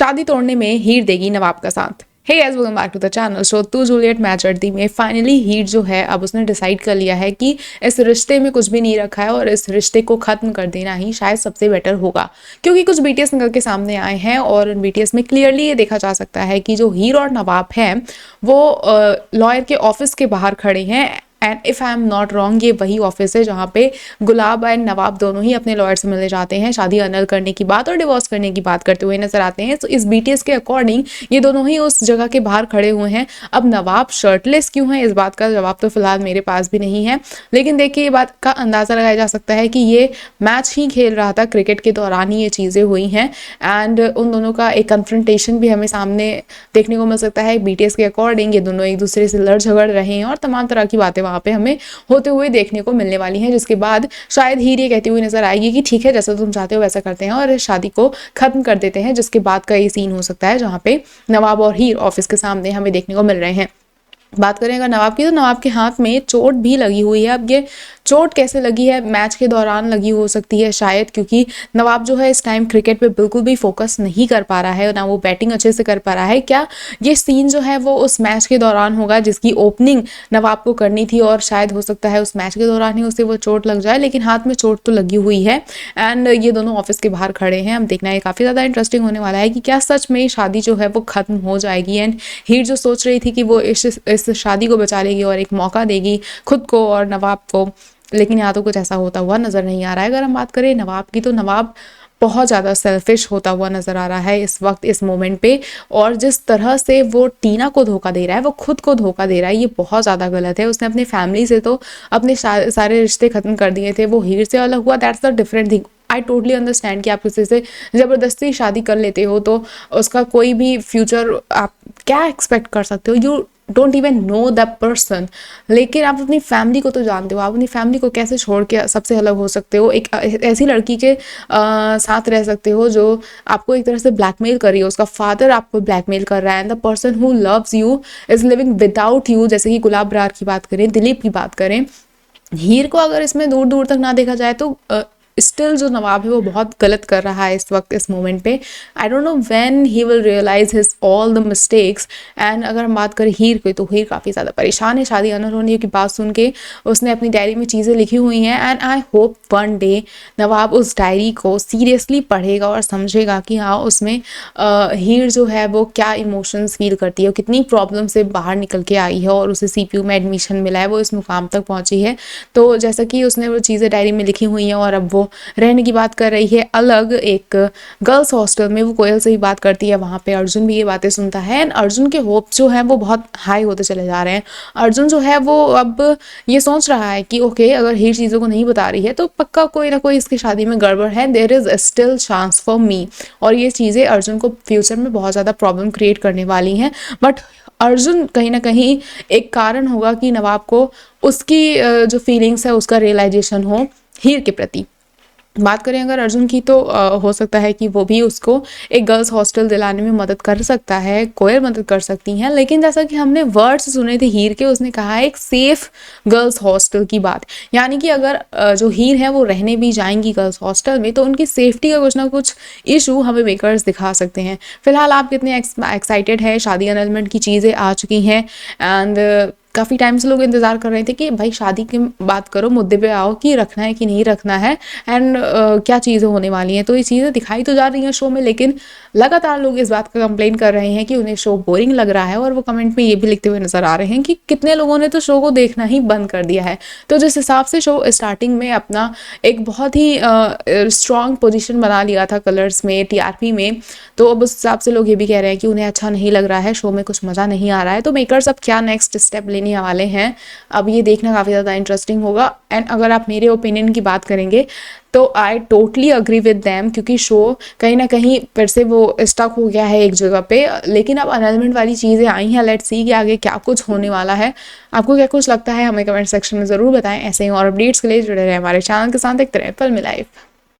शादी तोड़ने में हीर देगी नवाब का साथ। Hey guys, welcome back to the channel. So to Juliet मैचर्दी में फाइनली हीर जो है अब उसने डिसाइड कर लिया है कि इस रिश्ते में कुछ भी नहीं रखा है और इस रिश्ते को खत्म कर देना ही शायद सबसे बेटर होगा, क्योंकि कुछ बीटीएस निकल के सामने आए हैं और उन बीटीएस में क्लियरली ये देखा जा सकता है कि जो हीर और नवाब हैं वो लॉयर के ऑफिस के बाहर खड़े हैं। And if I am not wrong, ये वही ऑफिस है जहाँ पे गुलाब एंड नवाब दोनों ही अपने लॉयर से मिलने जाते हैं, शादी अनल करने की बात और डिवोर्स करने की बात करते हुए नजर आते हैं। तो इस बीटीएस के अकॉर्डिंग ये दोनों ही उस जगह के बाहर खड़े हुए हैं। अब नवाब शर्टलेस क्यों है, इस बात का जवाब तो फिलहाल मेरे पास भी नहीं है, लेकिन देखिए ये बात का अंदाज़ा लगाया जा सकता है कि ये मैच ही खेल रहा था, क्रिकेट के दौरान ही ये चीज़ें हुई हैं। एंड उन दोनों का एक कन्फ्रंटेशन भी हमें सामने देखने को मिल सकता है। बीटीएस के अकॉर्डिंग ये दोनों एक दूसरे से लड़ झगड़ रहे हैं और तमाम तरह की बातें वहाँ पे हमें होते हुए देखने को मिलने वाली हैं, जिसके बाद शायद हीर ये कहती हुई नजर आएगी कि ठीक है, जैसा तुम चाहते हो वैसा करते हैं और इस शादी को खत्म कर देते हैं। जिसके बाद का ये सीन हो सकता है जहाँ पे नवाब और हीर ऑफिस के सामने हमें देखने को मिल रहे हैं। बात करें अगर नवाब की, तो नवाब के हाथ में चोट भी लगी हुई है। अब ये चोट कैसे लगी है, मैच के दौरान लगी हो सकती है शायद, क्योंकि नवाब जो है इस टाइम क्रिकेट पे बिल्कुल भी फोकस नहीं कर पा रहा है, ना वो बैटिंग अच्छे से कर पा रहा है। क्या ये सीन जो है वो उस मैच के दौरान होगा जिसकी ओपनिंग नवाब को करनी थी और शायद हो सकता है उस मैच के दौरान ही उसे वो चोट लग जाए, लेकिन हाथ में चोट तो लगी हुई है। एंड ये दोनों ऑफिस के बाहर खड़े हैं। अब देखना है, काफ़ी ज़्यादा इंटरेस्टिंग होने वाला है कि क्या सच में शादी जो है वो खत्म हो जाएगी। एंड हीर जो सोच रही थी कि वो इस शादी को बचा लेगी और एक मौका देगी खुद को और नवाब को, लेकिन यहाँ तो कुछ ऐसा होता हुआ नजर नहीं आ रहा है। अगर हम बात करें नवाब की, तो नवाब बहुत ज़्यादा सेल्फिश होता हुआ नज़र आ रहा है इस वक्त, इस मोमेंट पे। और जिस तरह से वो टीना को धोखा दे रहा है, वो खुद को धोखा दे रहा है, ये बहुत ज़्यादा गलत है। उसने अपनी फैमिली से तो अपने सारे रिश्ते ख़त्म कर दिए थे, वो हीर से अलग हुआ, that's the different thing. I totally understand कि आप किसी से ज़बरदस्ती शादी कर लेते हो तो उसका कोई भी फ्यूचर आप क्या एक्सपेक्ट कर सकते हो, you don't even know the person. लेकिन आप अपनी फैमिली को तो जानते हो, आप अपनी फैमिली को कैसे छोड़ के सबसे अलग हो सकते हो, एक ऐसी लड़की के साथ रह सकते हो जो आपको एक तरह से ब्लैकमेल कर रही है, उसका फादर आपको ब्लैकमेल कर रहा है, and the person who loves you is living without you. जैसे कि गुलाब बरार की बात करें, दिलीप की बात करें, हीर को अगर इसमें दूर दूर तक ना देखा जाए तो स्टिल जो नवाब है वो बहुत गलत कर रहा है इस वक्त, इस मोमेंट पे। I don't know when he will realize his all the mistakes. And अगर हम बात करें हीर की, तो हीर काफ़ी ज़्यादा परेशान है शादी अनल होने की बात सुन के। उसने अपनी डायरी में चीज़ें लिखी हुई हैं and I hope one day Nawab उस डायरी को सीरियसली पढ़ेगा और समझेगा कि हाँ, उसमें हीर जो है वो क्या इमोशंस फील करती है, कितनी प्रॉब्लम से बाहर निकल के आई है और उसे सीपीयू में एडमिशन मिला है, वो इस मुकाम तक पहुँची है। तो जैसा कि उसने वो चीज़ें डायरी में लिखी हुई हैं और अब वो रहने की बात कर रही है अलग एक गर्ल्स हॉस्टल में, वो कोयल से ही बात करती है। वहाँ पे अर्जुन भी ये बातें सुनता है एंड अर्जुन के होप जो है वो बहुत हाई होते चले जा रहे हैं। अर्जुन जो है वो अब ये सोच रहा है कि ओके, अगर हीर चीज़ों को नहीं बता रही है तो पक्का कोई ना कोई इसकी शादी में गड़बड़ है, there is still chance for me. और ये चीज़ें अर्जुन को फ्यूचर में बहुत ज़्यादा प्रॉब्लम क्रिएट करने वाली हैं। बट अर्जुन कहीं ना कहीं एक कारण होगा कि नवाब को उसकी जो फीलिंग्स है उसका रियलाइजेशन हो हीर के प्रति। बात करें अगर अर्जुन की, तो हो सकता है कि वो भी उसको एक गर्ल्स हॉस्टल दिलाने में मदद कर सकता है, कोयल मदद कर सकती हैं। लेकिन जैसा कि हमने वर्ड्स सुने थे हीर के, उसने कहा है एक सेफ गर्ल्स हॉस्टल की बात, यानी कि अगर जो हीर है वो रहने भी जाएंगी गर्ल्स हॉस्टल में तो उनकी सेफ्टी का कुछ ना कुछ इशू हमें मेकर्स दिखा सकते हैं। फिलहाल आप कितने एक्साइटेड है, शादी अनलमेंट की चीज़ें आ चुकी हैं एंड काफ़ी टाइम से लोग इंतज़ार कर रहे थे कि भाई शादी की बात करो, मुद्दे पे आओ कि रखना है कि नहीं रखना है एंड क्या चीज़ें होने वाली हैं। तो ये चीज़ें दिखाई तो जा रही हैं शो में, लेकिन लगातार लोग इस बात का कंप्लेन कर रहे हैं कि उन्हें शो बोरिंग लग रहा है और वो कमेंट में ये भी लिखते हुए नजर आ रहे हैं कि कितने लोगों ने तो शो को देखना ही बंद कर दिया है। तो जिस हिसाब से शो स्टार्टिंग में अपना एक बहुत ही स्ट्रॉन्ग पोजीशन बना लिया था कलर्स में, टीआरपी में, तो अब उस हिसाब से लोग ये भी कह रहे हैं कि उन्हें अच्छा नहीं लग रहा है, शो में कुछ मज़ा नहीं आ रहा है। तो मेकर्स अब क्या नेक्स्ट स्टेप लेने वाले हैं, अब ये देखना काफ़ी ज़्यादा इंटरेस्टिंग होगा। एंड अगर आप मेरे ओपिनियन की बात करेंगे तो I totally agree with them, क्योंकि शो कहीं ना कहीं फिर से वो स्टक हो गया है एक जगह पे। लेकिन अब अनलमेंट वाली चीज़ें आई हैं, लेट्स सी कि आगे क्या कुछ होने वाला है। आपको क्या कुछ लगता है हमें कमेंट सेक्शन में ज़रूर बताएं। ऐसे ही और अपडेट्स के लिए जुड़े रहे हमारे चैनल के साथ। एक तरह पल मिलाइव।